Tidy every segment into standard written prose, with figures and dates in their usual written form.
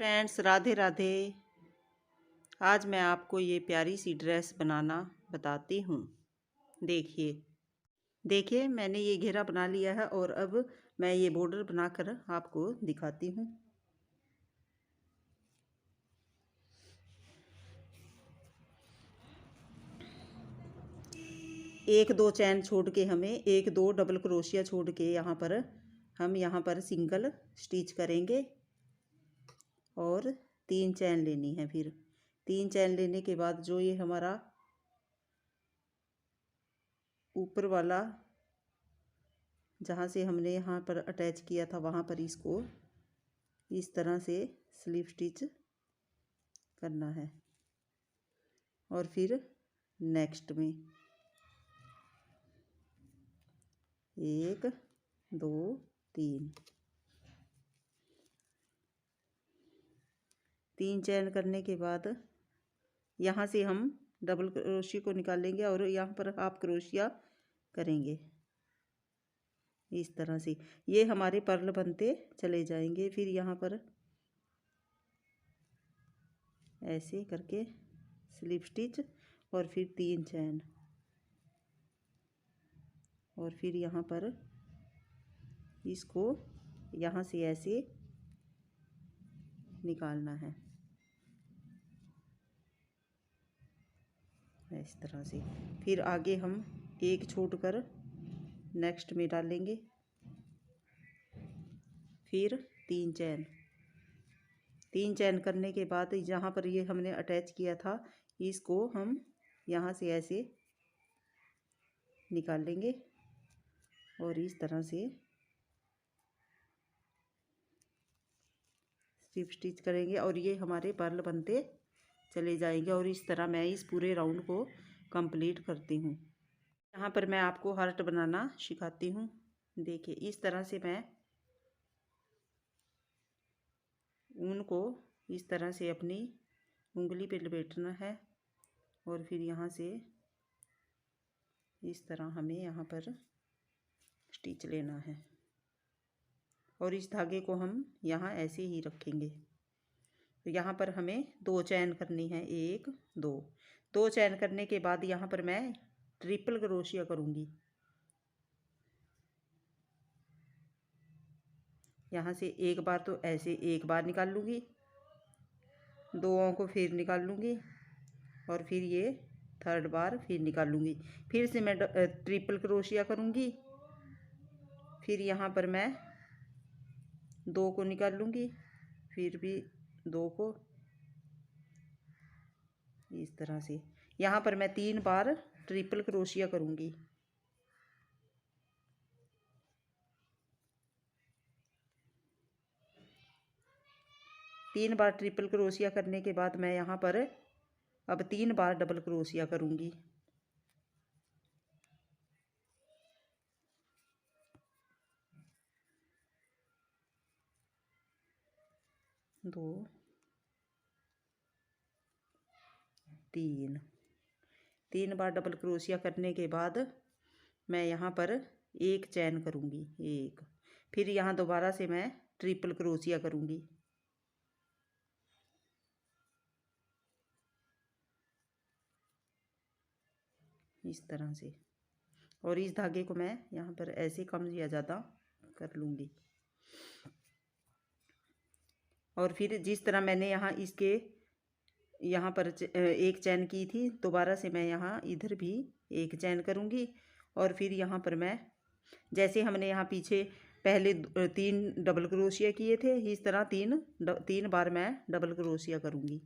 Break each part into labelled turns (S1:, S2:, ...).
S1: Friends, Radhe Radhe. आज मैं आपको ये प्यारी सी ड्रेस बनाना बताती हूँ। देखिए देखिए मैंने ये घेरा बना लिया है और अब मैं ये बॉर्डर बनाकर आपको दिखाती हूँ। एक दो चैन छोड़ के हमें एक दो डबल क्रोशिया छोड़ के यहाँ पर सिंगल स्टिच करेंगे और 3 चैन लेनी है। फिर 3 चैन लेने के बाद जो ये हमारा ऊपर वाला जहाँ से हमने यहाँ पर अटैच किया था वहाँ पर इसको इस तरह से स्लिप स्टिच करना है और फिर नेक्स्ट में 1 2 3 चैन करने के बाद यहाँ से हम डबल क्रोशिया को निकालेंगे और यहाँ पर हाफ क्रोशिया करेंगे इस तरह से। ये हमारे पर्ल बनते चले जाएंगे। फिर यहाँ पर ऐसे करके स्लिप स्टिच और फिर 3 चैन और फिर यहाँ पर इसको यहाँ से ऐसे निकालना है इस तरह से। फिर आगे हम एक छोड़कर नेक्स्ट में डालेंगे, फिर 3 चैन करने के बाद जहाँ पर ये हमने अटैच किया था इसको हम यहाँ से ऐसे निकाल लेंगे और इस तरह से स्ट्रिप स्टिच करेंगे और ये हमारे पर्ल बनते चले जाएंगे। और इस तरह मैं इस पूरे राउंड को कंप्लीट करती हूँ। यहाँ पर मैं आपको हार्ट बनाना सिखाती हूँ। देखिए इस तरह से मैं ऊन को इस तरह से अपनी उंगली पे लपेटना है और फिर यहाँ से इस तरह हमें यहाँ पर स्टिच लेना है और इस धागे को हम यहाँ ऐसे ही रखेंगे। तो यहाँ पर हमें 2 चैन करनी है, 1 2 चैन करने के बाद यहाँ पर मैं ट्रिपल क्रोशिया करूँगी। यहाँ से एक बार तो ऐसे एक बार निकाल लूँगी, 2 को फिर निकाल लूँगी और फिर ये थर्ड बार फिर निकाल लूँगी। फिर से मैं ट्रिपल क्रोशिया करूँगी, फिर यहाँ पर मैं 2 को निकाल लूँगी, फिर भी 2 को इस तरह से। यहाँ पर मैं 3 बार ट्रिपल क्रोशिया करूँगी। तीन बार ट्रिपल क्रोशिया करने के बाद मैं यहाँ पर अब 3 बार डबल क्रोशिया करूँगी। दो 3 बार डबल क्रोशिया करने के बाद मैं यहाँ पर एक चैन करूँगी, एक, फिर यहाँ दोबारा से मैं ट्रिपल क्रोशिया करूँगी। इस तरह से और इस धागे को मैं यहाँ पर ऐसे कम या ज़्यादा कर लूँगी और फिर जिस तरह मैंने यहाँ पर एक चैन की थी, दोबारा से मैं यहाँ इधर भी एक चैन करूँगी और फिर यहाँ पर मैं जैसे हमने यहाँ पीछे पहले 3 डबल क्रोशिया किए थे इस तरह 3 बार मैं डबल क्रोशिया करूँगी।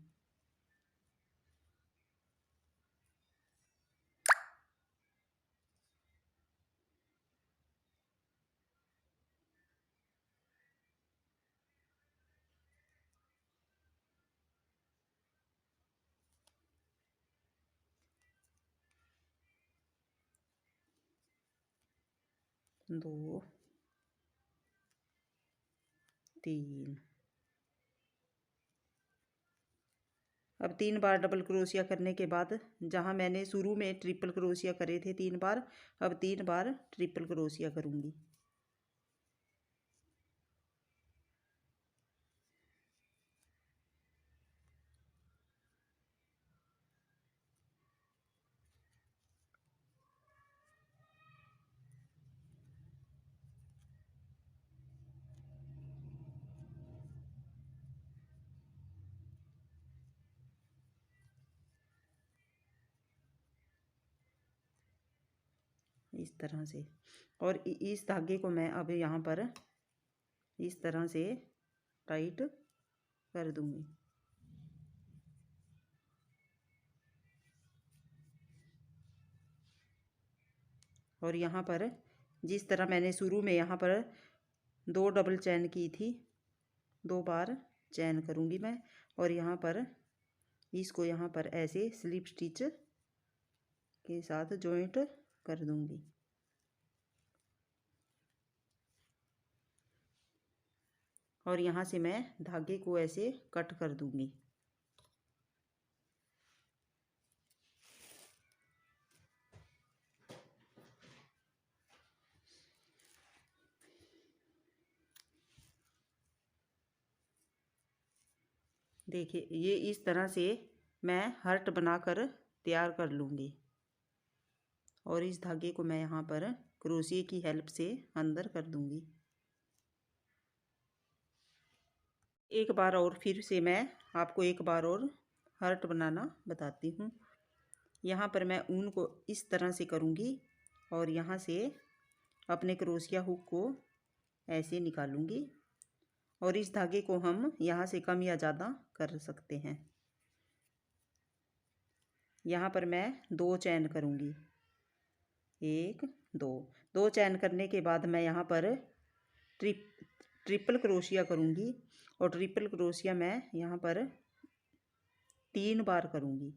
S1: दो 3 अब 3 बार डबल क्रोशिया करने के बाद जहाँ मैंने शुरू में ट्रिपल क्रोशिया करे थे 3 बार, अब 3 बार ट्रिपल क्रोशिया करूँगी। इस तरह से। और इस धागे को मैं अब यहाँ पर इस तरह से टाइट कर दूंगी। और यहाँ पर जिस तरह मैंने शुरू में यहाँ पर 2 डबल चैन की थी, 2 बार चैन करूँगी मैं, और यहाँ पर इसको यहाँ पर ऐसे स्लिप स्टिच के साथ जॉइंट कर दूँगी। और यहाँ से मैं धागे को ऐसे कट कर दूँगी। देखिए ये इस तरह से मैं हर्ट बनाकर तैयार कर लूँगी। और इस धागे को मैं यहाँ पर क्रोशिया की हेल्प से अंदर कर दूँगी। एक बार और फिर से मैं आपको एक बार और हर्ट बनाना बताती हूँ। यहाँ पर मैं ऊन को इस तरह से करूँगी और यहाँ से अपने क्रोशिया हुक को ऐसे निकालूँगी। और इस धागे को हम यहाँ से कम या ज़्यादा कर सकते हैं। यहाँ पर मैं 2 चैन करूँगी, 1 2 चैन करने के बाद मैं यहाँ पर ट्रिपल क्रोशिया करूँगी। और ट्रिपल क्रोशिया मैं यहाँ पर 3 बार करूँगी।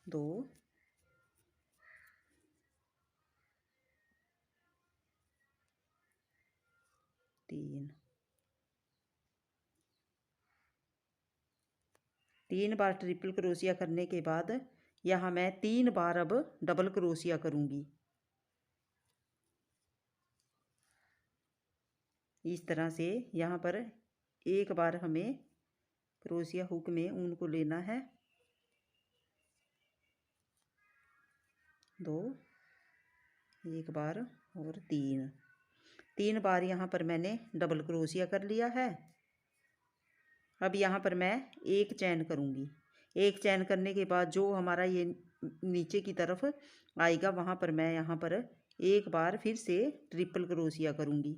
S1: दो, 3 बार ट्रिपल क्रोशिया करने के बाद यहाँ मैं 3 बार अब डबल क्रोशिया करूँगी। इस तरह से यहाँ पर एक बार हमें क्रोशिया हुक में ऊन को लेना है। 2, एक बार और 3 बार यहाँ पर मैंने डबल क्रोशिया कर लिया है। अब यहाँ पर मैं एक चैन करूँगी। एक चैन करने के बाद जो हमारा ये नीचे की तरफ आएगा वहाँ पर मैं यहाँ पर एक बार फिर से ट्रिपल क्रोशिया करूँगी।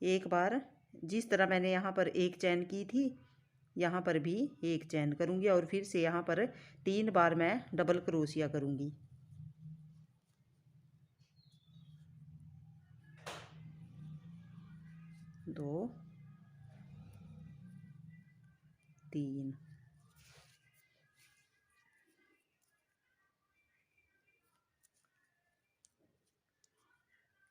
S1: एक बार जिस तरह मैंने यहाँ पर एक चैन की थी, यहाँ पर भी एक चैन करूँगी और फिर से यहाँ पर 3 बार मैं डबल क्रोशिया करूँगी। 2, 3।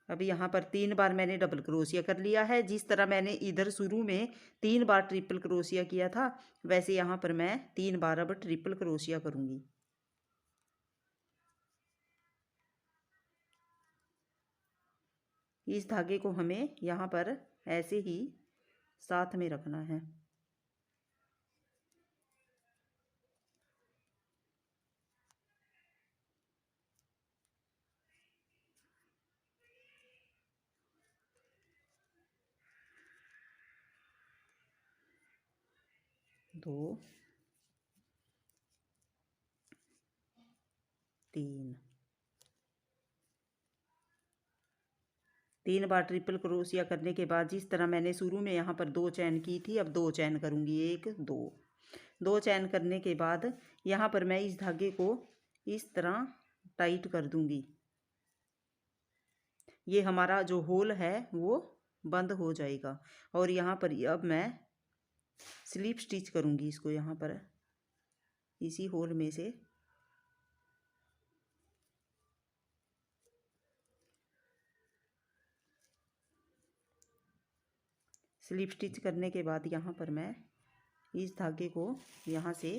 S1: अब यहाँ पर 3 बार मैंने डबल क्रोशिया कर लिया है। जिस तरह मैंने इधर शुरू में 3 बार ट्रिपल क्रोशिया किया था, वैसे यहाँ पर मैं 3 बार अब ट्रिपल क्रोशिया करूँगी। इस धागे को हमें यहाँ पर ऐसे ही साथ में रखना है। दो, 3 बार ट्रिपल क्रोशिया करने के बाद जिस तरह मैंने शुरू में यहाँ पर 2 चैन की थी, अब 2 चैन करूँगी। 1 2 चैन करने के बाद यहाँ पर मैं इस धागे को इस तरह टाइट कर दूँगी। ये हमारा जो होल है वो बंद हो जाएगा। और यहाँ पर अब मैं स्लिप स्टिच करूँगी इसको यहाँ पर इसी होल में से। स्लिप स्टिच करने के बाद यहाँ पर मैं इस धागे को यहाँ से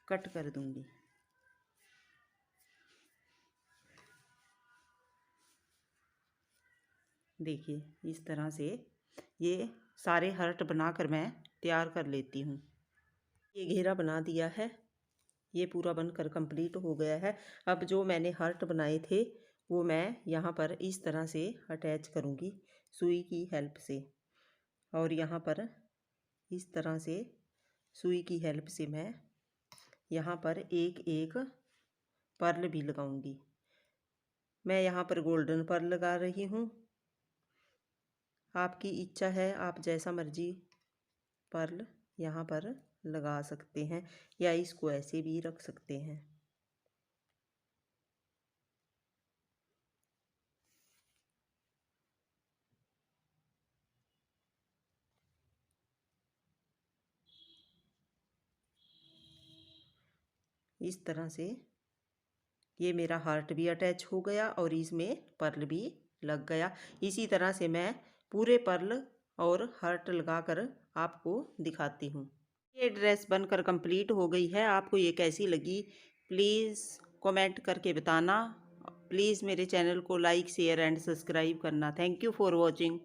S1: कट कर दूँगी। देखिए इस तरह से ये सारे हर्ट बनाकर मैं तैयार कर लेती हूँ। ये घेरा बना दिया है। ये पूरा बनकर कंप्लीट हो गया है। अब जो मैंने हार्ट बनाए थे वो मैं यहाँ पर इस तरह से अटैच करूँगी सुई की हेल्प से, और यहाँ पर इस तरह से सुई की हेल्प से मैं यहाँ पर एक एक पर्ल भी लगाऊंगी। मैं यहाँ पर गोल्डन पर्ल लगा रही हूँ। आपकी इच्छा है, आप जैसा मर्जी पर्ल यहाँ पर लगा सकते हैं या इसको ऐसे भी रख सकते हैं। इस तरह से ये मेरा हार्ट भी अटैच हो गया और इसमें पर्ल भी लग गया। इसी तरह से मैं पूरे पर्ल और हार्ट लगाकर आपको दिखाती हूँ। ये ड्रेस बनकर कंप्लीट हो गई है। आपको ये कैसी लगी प्लीज़ कमेंट करके बताना। प्लीज़ मेरे चैनल को लाइक शेयर एंड सब्सक्राइब करना। Thank you for watching.